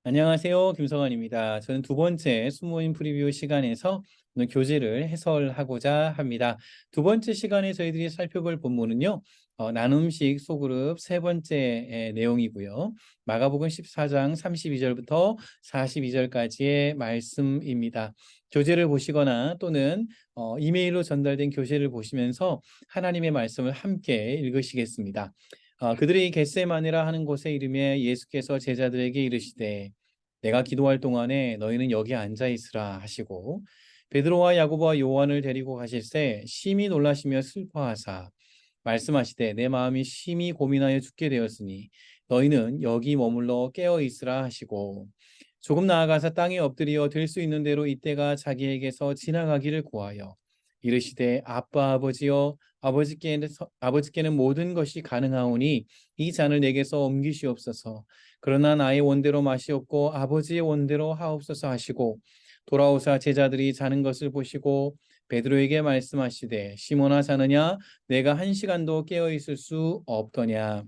안녕하세요. 김성환입니다. 저는 두 번째 수모임 프리뷰 시간에서 오늘 교재를 해설하고자 합니다. 두 번째 시간에 저희들이 살펴볼 본문은요. 나눔식 소그룹 세 번째 내용이고요. 마가복음 14장 32절부터 42절까지의 말씀입니다. 교재를 보시거나 또는 이메일로 전달된 교재를 보시면서 하나님의 말씀을 함께 읽으시겠습니다. 그들이 겟세마네라 하는 곳의 이름에 예수께서 제자들에게 이르시되 내가 기도할 동안에 너희는 여기 앉아 있으라 하시고 베드로와 야고보와 요한을 데리고 가실새 심히 놀라시며 슬퍼하사 말씀하시되 내 마음이 심히 고민하여 죽게 되었으니 너희는 여기 머물러 깨어 있으라 하시고 조금 나아가서 땅에 엎드려 될 수 있는 대로 이때가 자기에게서 지나가기를 고하여 이르시되 아빠 아버지여 아버지께는 모든 것이 가능하오니 이 잔을 내게서 옮기시옵소서. 그러나 나의 원대로 마시옵고 아버지의 원대로 하옵소서 하시고 돌아오사 제자들이 자는 것을 보시고 베드로에게 말씀하시되 시몬아 자느냐 내가 한 시간도 깨어 있을 수 없더냐.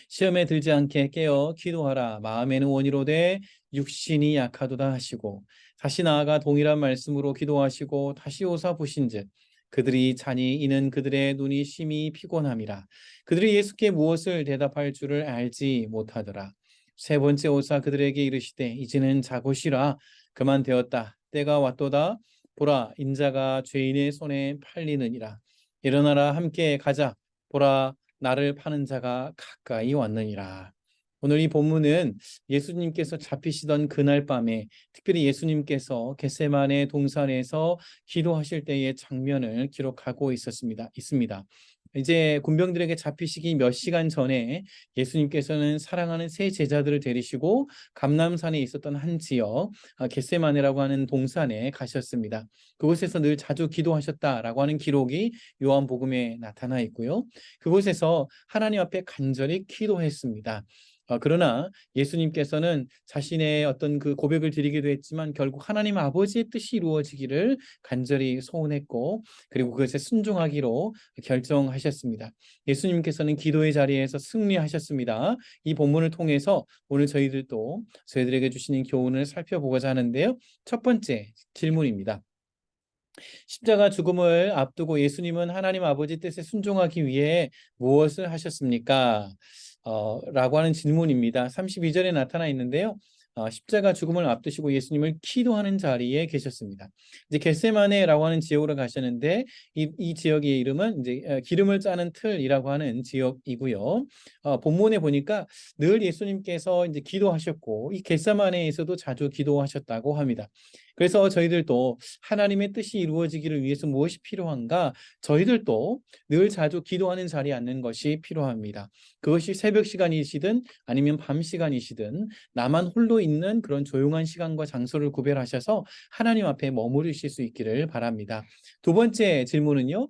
시험에 들지 않게 깨어 기도하라. 마음에는 원이로되 육신이 약하도다 하시고 다시 나아가 동일한 말씀으로 기도하시고 다시 오사 보신즉 그들이 자니 이는 그들의 눈이 심히 피곤함이라. 그들이 예수께 무엇을 대답할 줄을 알지 못하더라. 세 번째 오사 그들에게 이르시되 이제는 자고 쉬라. 그만 되었다. 때가 왔도다. 보라 인자가 죄인의 손에 팔리느니라. 일어나라 함께 가자. 보라 나를 파는 자가 가까이 왔느니라. 오늘 이 본문은 예수님께서 잡히시던 그날 밤에 특별히 예수님께서 겟세마네 동산에서 기도하실 때의 장면을 기록하고 있습니다. 이제 군병들에게 잡히시기 몇 시간 전에 예수님께서는 사랑하는 세 제자들을 데리시고 감람산에 있었던 한 지역 겟세마네라고 하는 동산에 가셨습니다. 그곳에서 늘 자주 기도하셨다라고 하는 기록이 요한복음에 나타나 있고요. 그곳에서 하나님 앞에 간절히 기도했습니다. 그러나 예수님께서는 자신의 어떤 그 고백을 드리기도 했지만 결국 하나님 아버지의 뜻이 이루어지기를 간절히 소원했고 그리고 그것에 순종하기로 결정하셨습니다. 예수님께서는 기도의 자리에서 승리하셨습니다. 이 본문을 통해서 오늘 저희들에게 주시는 교훈을 살펴보고자 하는데요. 첫 번째 질문입니다. 십자가 죽음을 앞두고 예수님은 하나님 아버지 뜻에 순종하기 위해 무엇을 하셨습니까? 라고 하는 질문입니다. 32절에 나타나 있는데요. 십자가 죽음을 앞두시고 예수님을 기도하는 자리에 계셨습니다. 이제 겟세마네라고 하는 지역으로 가셨는데 이 지역의 이름은 이제 기름을 짜는 틀이라고 하는 지역이고요. 본문에 보니까 늘 예수님께서 이제 기도하셨고 이 겟세마네에서도 자주 기도하셨다고 합니다. 그래서 저희들도 하나님의 뜻이 이루어지기를 위해서 무엇이 필요한가? 저희들도 늘 자주 기도하는 자리에 앉는 것이 필요합니다. 그것이 새벽 시간이시든 아니면 밤 시간이시든 나만 홀로 있는 그런 조용한 시간과 장소를 구별하셔서 하나님 앞에 머무르실 수 있기를 바랍니다. 두 번째 질문은요.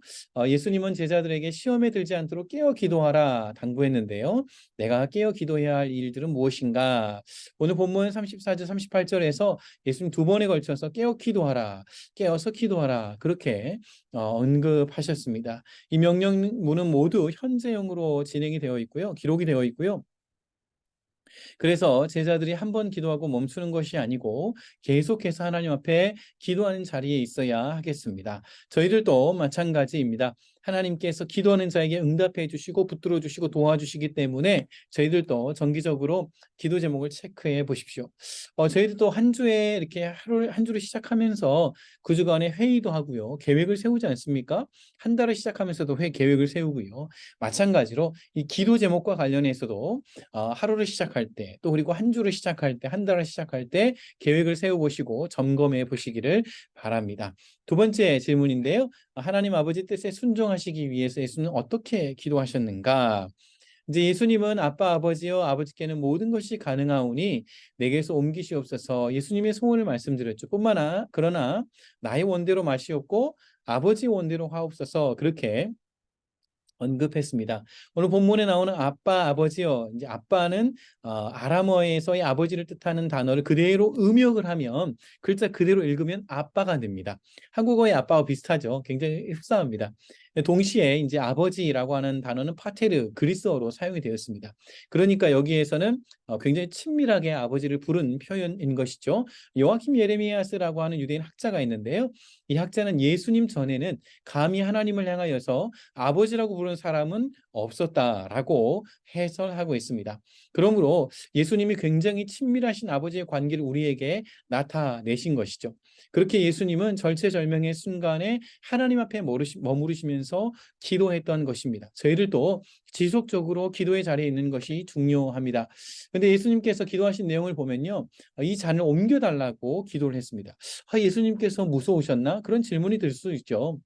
예수님은 제자들에게 시험에 들지 않도록 깨어 기도하라 당부했는데요. 내가 깨어 기도해야 할 일들은 무엇인가? 오늘 본문 34절 38절에서 예수님 두 번에 걸쳐서 깨어 기도하라. 깨어서 기도하라. 그렇게 언급하셨습니다. 이 명령문은 모두 현재형으로 진행이 되어 있고요. 기록이 되어 있고요. 그래서 제자들이 한 번 기도하고 멈추는 것이 아니고 계속해서 하나님 앞에 기도하는 자리에 있어야 하겠습니다. 저희들도 마찬가지입니다. 하나님께서 기도하는 자에게 응답해 주시고 붙들어 주시고 도와주시기 때문에 저희들도 정기적으로 기도 제목을 체크해 보십시오. 저희들도 한 주에 이렇게 한 주를 시작하면서 그 주간에 회의도 하고요. 계획을 세우지 않습니까? 한 달을 시작하면서도 계획을 세우고요. 마찬가지로 이 기도 제목과 관련해서도 하루를 시작할 때 또 그리고 한 주를 시작할 때 한 달을 시작할 때 계획을 세워보시고 점검해 보시기를 바랍니다. 두 번째 질문인데요. 하나님 아버지 뜻에 순종하시기 위해서 예수는 어떻게 기도하셨는가? 이제 예수님은 아빠 아버지여 아버지께는 모든 것이 가능하오니 내게서 옮기시옵소서 예수님의 소원을 말씀드렸죠. 그러나 나의 원대로 마시옵고 아버지 원대로 하옵소서 그렇게 언급했습니다. 오늘 본문에 나오는 아빠, 아버지요. 이제 아빠는 아람어에서의 아버지를 뜻하는 단어를 그대로 음역을 하면 글자 그대로 읽으면 아빠가 됩니다. 한국어의 아빠와 비슷하죠. 굉장히 흡사합니다. 동시에 이제 아버지라고 하는 단어는 파테르, 그리스어로 사용이 되었습니다. 그러니까 여기에서는 굉장히 친밀하게 아버지를 부른 표현인 것이죠. 요아킴 예레미야스라고 하는 유대인 학자가 있는데요. 이 학자는 예수님 전에는 감히 하나님을 향하여서 아버지라고 부르는 사람은 없었다라고 해설하고 있습니다. 그러므로 예수님이 굉장히 친밀하신 아버지의 관계를 우리에게 나타내신 것이죠. 그렇게 예수님은 절체절명의 순간에 하나님 앞에 머무르시면서 기도했던 것입니다. 저희들도 지속적으로 기도의 자리에 있는 것이 중요합니다. 그런데 예수님께서 기도하신 내용을 보면요, 이 잔을 옮겨달라고 기도를 했습니다. 예수님께서 무서우셨나? 그런 질문이 들 수 있죠.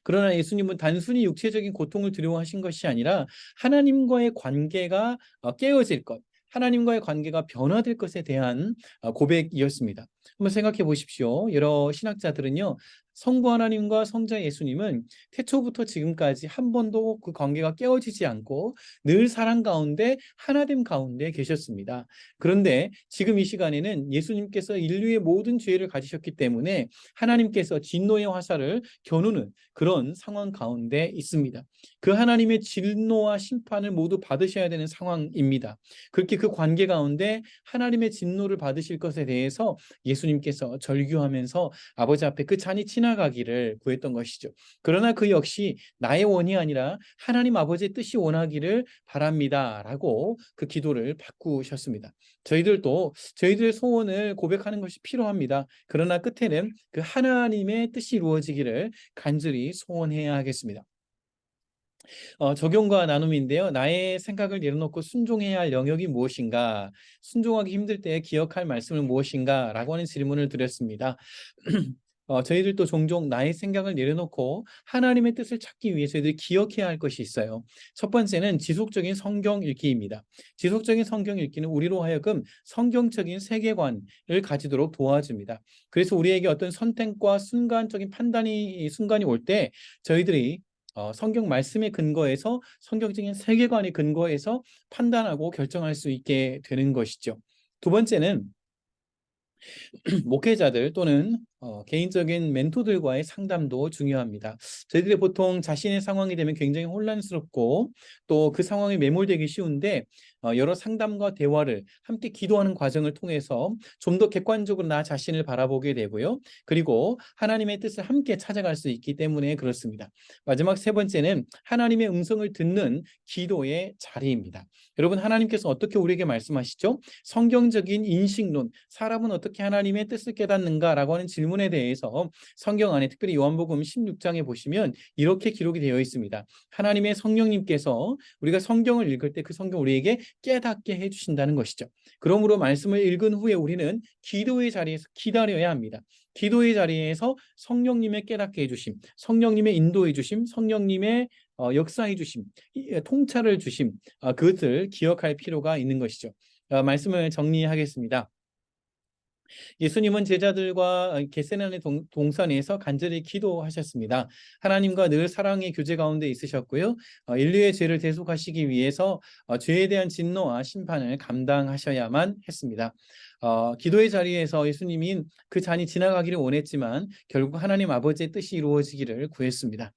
그러나 예수님은 단순히 육체적인 고통을 두려워하신 것이 아니라 하나님과의 관계가 깨어질 것, 하나님과의 관계가 변화될 것에 대한 고백이었습니다. 한번 생각해 보십시오. 여러 신학자들은요, 성부 하나님과 성자 예수님은 태초부터 지금까지 한 번도 그 관계가 깨어지지 않고 늘 사랑 가운데 하나됨 가운데 계셨습니다. 그런데 지금 이 시간에는 예수님께서 인류의 모든 죄를 가지셨기 때문에 하나님께서 진노의 화살을 겨누는 그런 상황 가운데 있습니다. 그 하나님의 진노와 심판을 모두 받으셔야 되는 상황입니다. 그렇게 그 관계 가운데 하나님의 진노를 받으실 것에 대해서 예수님께서 절규하면서 아버지 앞에 그 잔이 지나가기를 구했던 것이죠. 그러나 그 역시 나의 원이 아니라 하나님 아버지의 뜻이 원하기를 바랍니다라고 그 기도를 바꾸셨습니다. 저희들도 저희들의 소원을 고백하는 것이 필요합니다. 그러나 끝에는 그 하나님의 뜻이 이루어지기를 간절히 소원해야 하겠습니다. 적용과 나눔인데요. 나의 생각을 내려놓고 순종해야 할 영역이 무엇인가? 순종하기 힘들 때 기억할 말씀은 무엇인가? 라고 하는 질문을 드렸습니다. 저희들도 종종 나의 생각을 내려놓고 하나님의 뜻을 찾기 위해서 저희들이 기억해야 할 것이 있어요. 첫 번째는 지속적인 성경 읽기입니다. 지속적인 성경 읽기는 우리로 하여금 성경적인 세계관을 가지도록 도와줍니다. 그래서 우리에게 어떤 선택과 순간적인 순간이 올 때 저희들이 성경 말씀의 근거에서 성경적인 세계관의 근거에서 판단하고 결정할 수 있게 되는 것이죠. 두 번째는 목회자들 또는 개인적인 멘토들과의 상담도 중요합니다. 저희들이 보통 자신의 상황이 되면 굉장히 혼란스럽고 또 그 상황에 매몰되기 쉬운데 여러 상담과 대화를 함께 기도하는 과정을 통해서 좀 더 객관적으로 나 자신을 바라보게 되고요. 그리고 하나님의 뜻을 함께 찾아갈 수 있기 때문에 그렇습니다. 마지막 세 번째는 하나님의 음성을 듣는 기도의 자리입니다. 여러분, 하나님께서 어떻게 우리에게 말씀하시죠? 성경적인 인식론, 사람은 어떻게 하나님의 뜻을 깨닫는가라고 하는 질문에 대해서 성경 안에 특별히 요한복음 16장에 보시면 이렇게 기록이 되어 있습니다. 하나님의 성령님께서 우리가 성경을 읽을 때 그 성경 우리에게 깨닫게 해주신다는 것이죠. 그러므로 말씀을 읽은 후에 우리는 기도의 자리에서 기다려야 합니다. 기도의 자리에서 성령님의 깨닫게 해주심, 성령님의 인도해 주심, 성령님의 역사해 주심, 통찰을 주심, 그것을 기억할 필요가 있는 것이죠. 말씀을 정리하겠습니다. 예수님은 제자들과 겟세마네 동산에서 간절히 기도하셨습니다. 하나님과 늘 사랑의 교제 가운데 있으셨고요. 인류의 죄를 대속하시기 위해서 죄에 대한 진노와 심판을 감당하셔야만 했습니다. 기도의 자리에서 예수님이 그 잔이 지나가기를 원했지만 결국 하나님 아버지의 뜻이 이루어지기를 구했습니다.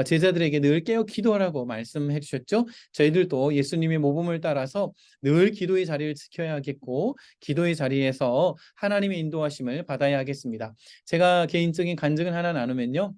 제자들에게 늘 깨어 기도하라고 말씀해 주셨죠. 저희들도 예수님의 모범을 따라서 늘 기도의 자리를 지켜야겠고 기도의 자리에서 하나님의 인도하심을 받아야 하겠습니다. 제가 개인적인 간증을 하나 나누면요.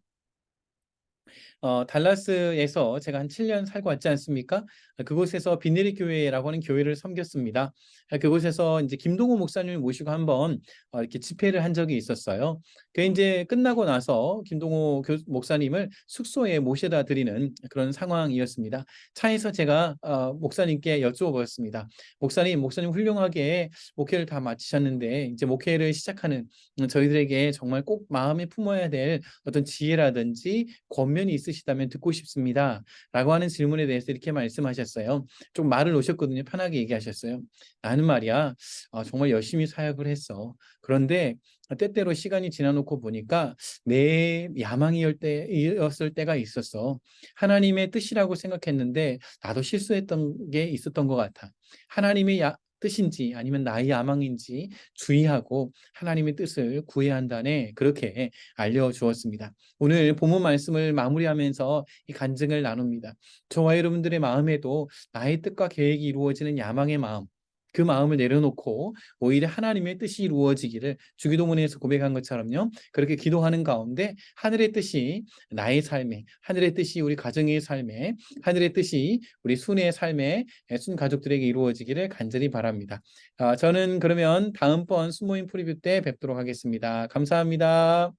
달라스에서 제가 한 7년 살고 왔지 않습니까? 그곳에서 비내리 교회라고 하는 교회를 섬겼습니다. 그곳에서 이제 김동호 목사님을 모시고 한번 이렇게 집회를 한 적이 있었어요. 그 이제 끝나고 나서 김동호 목사님을 숙소에 모셔다 드리는 그런 상황이었습니다. 차에서 제가 목사님께 여쭈어봤습니다. 목사님 훌륭하게 목회를 다 마치셨는데 이제 목회를 시작하는 저희들에게 정말 꼭 마음에 품어야 될 어떤 지혜라든지 권면이 있으시다면 듣고 싶습니다. 라고 하는 질문에 대해서 이렇게 말씀하셨어요. 좀 말을 놓으셨거든요. 편하게 얘기하셨어요. 나는 말이야, 정말 열심히 사역을 했어. 그런데 때때로 시간이 지나놓고 보니까 내 야망이었을 때가 있었어. 하나님의 뜻이라고 생각했는데 나도 실수했던 게 있었던 것 같아. 하나님의 뜻인지 아니면 나의 야망인지 주의하고 하나님의 뜻을 구해야 한다네, 그렇게 알려주었습니다. 오늘 본문 말씀을 마무리하면서 이 간증을 나눕니다. 저와 여러분들의 마음에도 나의 뜻과 계획이 이루어지는 야망의 마음, 그 마음을 내려놓고 오히려 하나님의 뜻이 이루어지기를, 주기도문에서 고백한 것처럼요, 그렇게 기도하는 가운데 하늘의 뜻이 나의 삶에, 하늘의 뜻이 우리 가정의 삶에, 하늘의 뜻이 우리 순의 삶에, 순 가족들에게 이루어지기를 간절히 바랍니다. 저는 그러면 다음번 순모임 프리뷰 때 뵙도록 하겠습니다. 감사합니다.